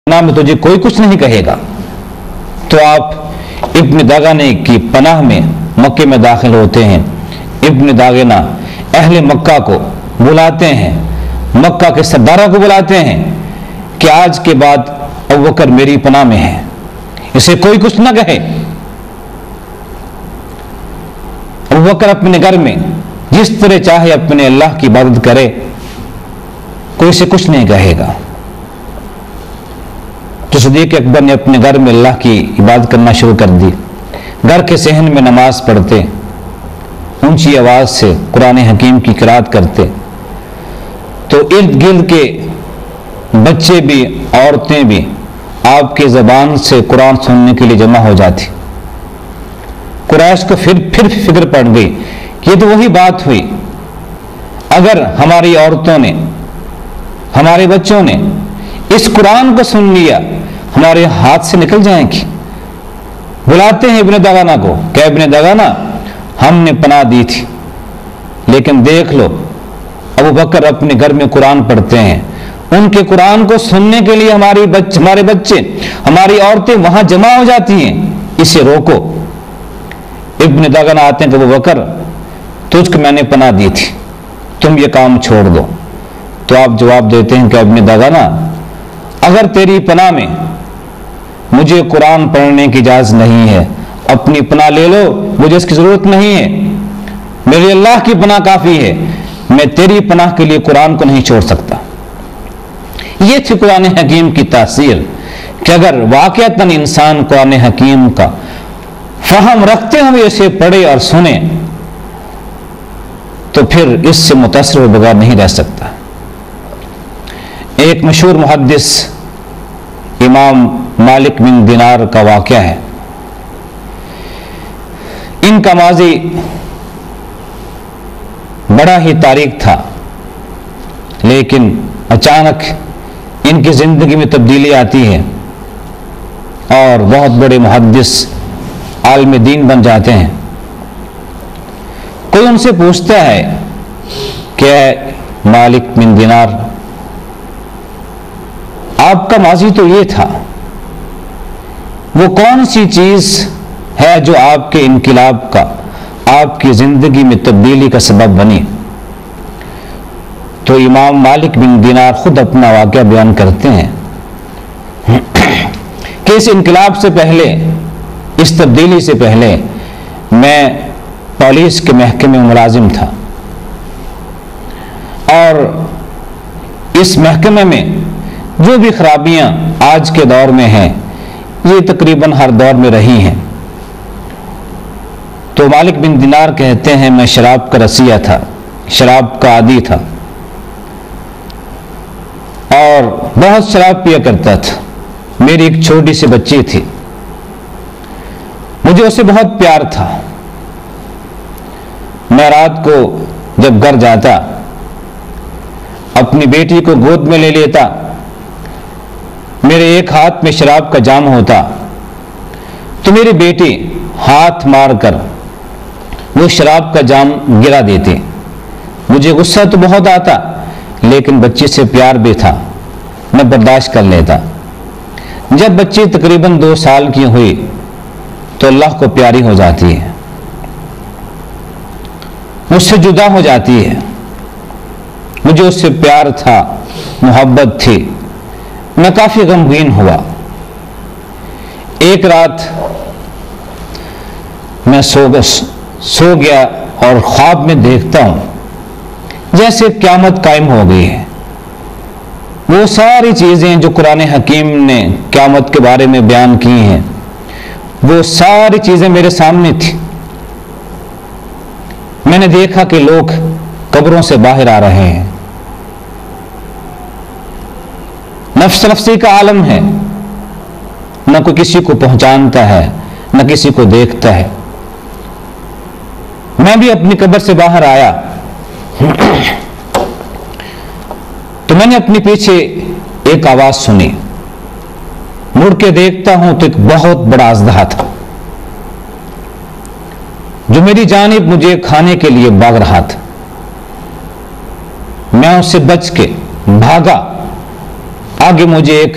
پناہ میں تجھے کوئی کچھ نہیں کہے گا۔ تو آپ ابن داغنہ کی پناہ میں مکے میں داخل ہوتے ہیں۔ ابن داغنہ اہل مکہ کو بلاتے ہیں، مکہ کے سرداروں کو بلاتے ہیں کہ آج کے بعد ابوبکر میری پناہ میں ہے، اسے کوئی کچھ نہ کہے۔ ابوبکر اپنے گھر میں جس طرح چاہے اپنے اللہ کی عبادت کرے، کوئی اسے کچھ نہیں کہے گا۔ تو صدیق اکبر نے اپنے گھر میں اللہ کی عبادت کرنا شروع کر دی، گھر کے صحن میں نماز پڑھتے، اونچی آواز سے قرآن حکیم کی قرات کرتے، تو ارد گرد کے بچے بھی عورتیں بھی آپ کی زبان سے قرآن سننے کے لیے جمع ہو جاتی۔ قریش کو پھر فکر پڑ گئی، یہ تو وہی بات ہوئی، اگر ہماری عورتوں نے ہمارے بچوں نے اس قرآن کو سن لیا ہمارے ہاتھ سے نکل جائیں گی۔ بلاتے ہیں ابن داغنہ کو کہ ابن داغنہ ہم نے پناہ دی تھی، لیکن دیکھ لو ابوبکر اپنے گھر میں قرآن پڑھتے ہیں، ان کے قرآن کو سننے کے لیے ہمارے بچے ہماری عورتیں وہاں جمع ہو جاتی ہیں، اسے روکو۔ ابن داغنہ آتے ہیں کہ ابوبکر تجھ کو میں نے پناہ دی تھی، تم یہ کام چھوڑ دو۔ تو آپ جواب دیتے ہیں کہ ابن داغنہ اگر تیری پناہ میں مجھے قرآن پڑھنے کی اجازت نہیں ہے، اپنی پناہ لے لو، مجھے اس کی ضرورت نہیں ہے، میرے اللہ کی پناہ کافی ہے، میں تیری پناہ کے لیے قرآن کو نہیں چھوڑ سکتا۔ یہ تھی قرآن حکیم کی تاثیر کہ اگر واقعتاً انسان قرآن حکیم کا فہم رکھتے ہوئے اسے پڑھے اور سنے تو پھر اس سے متاثر ہوئے بغیر نہیں رہ سکتا۔ ایک مشہور محدث امام مالک بن دینار کا واقعہ ہے۔ ان کا ماضی بڑا ہی تاریک تھا، لیکن اچانک ان کی زندگی میں تبدیلی آتی ہے اور بہت بڑے محدث عالم دین بن جاتے ہیں۔ کوئی ان سے پوچھتا ہے کہ مالک بن دینار آپ کا ماضی تو یہ تھا، وہ کون سی چیز ہے جو آپ کے انقلاب کا، آپ کی زندگی میں تبدیلی کا سبب بنی؟ تو امام مالک بن دینار خود اپنا واقعہ بیان کرتے ہیں کہ اس انقلاب سے پہلے، اس تبدیلی سے پہلے میں پولیس کے محکمے میں ملازم تھا، اور اس محکمے میں جو بھی خرابیاں آج کے دور میں ہیں یہ تقریباً ہر دور میں رہی ہیں۔ تو مالک بن دینار کہتے ہیں میں شراب کا رسیہ تھا، شراب کا عادی تھا اور بہت شراب پیا کرتا تھا۔ میری ایک چھوٹی سی بچی تھی، مجھے اسے بہت پیار تھا۔ میں رات کو جب گھر جاتا اپنی بیٹی کو گود میں لے لیتا، میرے ایک ہاتھ میں شراب کا جام ہوتا تو میری بیٹی ہاتھ مار کر وہ شراب کا جام گرا دیتی۔ مجھے غصہ تو بہت آتا، لیکن بچی سے پیار بھی تھا، میں برداشت کر لیتا۔ جب بچی تقریباً 2 سال کی ہوئی تو اللہ کو پیاری ہو جاتی ہے، مجھ سے جدا ہو جاتی ہے۔ مجھے اس سے پیار تھا، محبت تھی، میں کافی غمگین ہوا۔ ایک رات میں سو گیا اور خواب میں دیکھتا ہوں جیسے قیامت قائم ہو گئی ہے۔ وہ ساری چیزیں جو قرآن حکیم نے قیامت کے بارے میں بیان کی ہیں، وہ ساری چیزیں میرے سامنے تھی۔ میں نے دیکھا کہ لوگ قبروں سے باہر آ رہے ہیں، نفس نفسی کا عالم ہے، نہ کوئی کسی کو پہچانتا ہے نہ کسی کو دیکھتا ہے۔ میں بھی اپنی قبر سے باہر آیا تو میں نے اپنے پیچھے ایک آواز سنی، مڑ کے دیکھتا ہوں تو ایک بہت بڑا اژدہا تھا جو میری جانب مجھے کھانے کے لیے بھاگ رہا تھا۔ میں اس سے بچ کے بھاگا، آگے مجھے ایک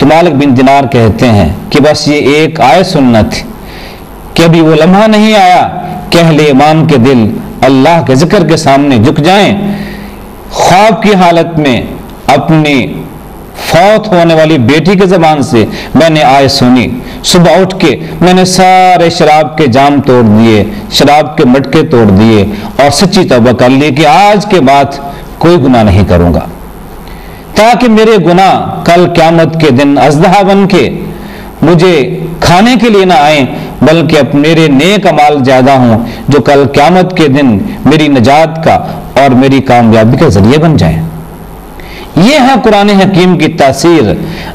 تو مالک بن دینار کہتے ہیں کہ بس یہ ایک آیت سننا تھی کہ ابھی وہ لمحہ نہیں آیا کہ اہل ایمان کے دل اللہ کے ذکر کے سامنے جھک جائیں. خواب کی حالت میں اپنی فوت ہونے والی بیٹی کے زبان سے میں نے آیت سنی. صبح اٹھ کے میں نے سارے شراب کے جام توڑ دیے, شراب کے مٹکے توڑ دیے اور سچی توبہ کر لی کہ آج کے بعد کوئی گناہ نہیں کروں گا, تاکہ میرے گناہ کل قیامت کے دن اژدہا بن کے مجھے کھانے کے لیے نہ آئیں, بلکہ اب میرے نیک اعمال زیادہ ہوں جو کل قیامت کے دن میری نجات کا اور میری کامیابی کا ذریعہ بن جائیں. یہ ہے قرآن حکیم کی تاثیر.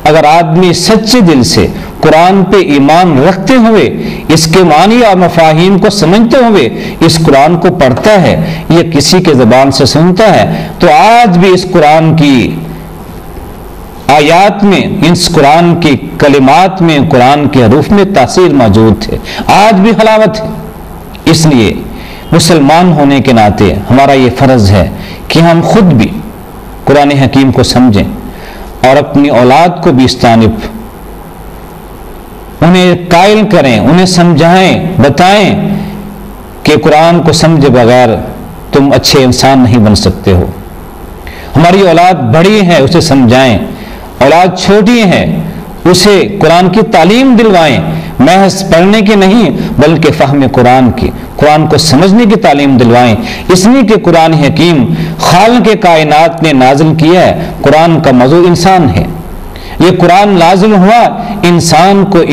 اگر آدمی سچے دل سے قرآن پہ ایمان رکھتے ہوئے, اس کے معنی اور مفاہیم کو سمجھتے ہوئے اس قرآن کو پڑھتا ہے یا کسی کے زبان سے سنتا ہے, تو آج بھی اس قرآن کی آیات میں, اس قرآن کی کلمات میں, قرآن کے حروف میں تاثیر موجود ہے, آج بھی حلاوت ہے. اس لیے مسلمان ہونے کے ناطے ہمارا یہ فرض ہے کہ ہم خود بھی قرآن حکیم کو سمجھیں اور اپنی اولاد کو بھی اس جانب انہیں قائل کریں, انہیں سمجھائیں, بتائیں کہ قرآن کو سمجھے بغیر تم اچھے انسان نہیں بن سکتے ہو. ہماری اولاد بڑی ہے, اسے سمجھائیں. اولاد چھوٹی ہے, اسے قرآن کی تعلیم دلوائیں, محض پڑھنے کی نہیں بلکہ فہم قرآن کی, قرآن کو سمجھنے کی تعلیم دلوائیں. اس لیے کہ قرآن حکیم خالق کائنات نے نازل کیا ہے. قرآن کا موضوع انسان ہے. یہ قرآن نازل ہوا انسان کو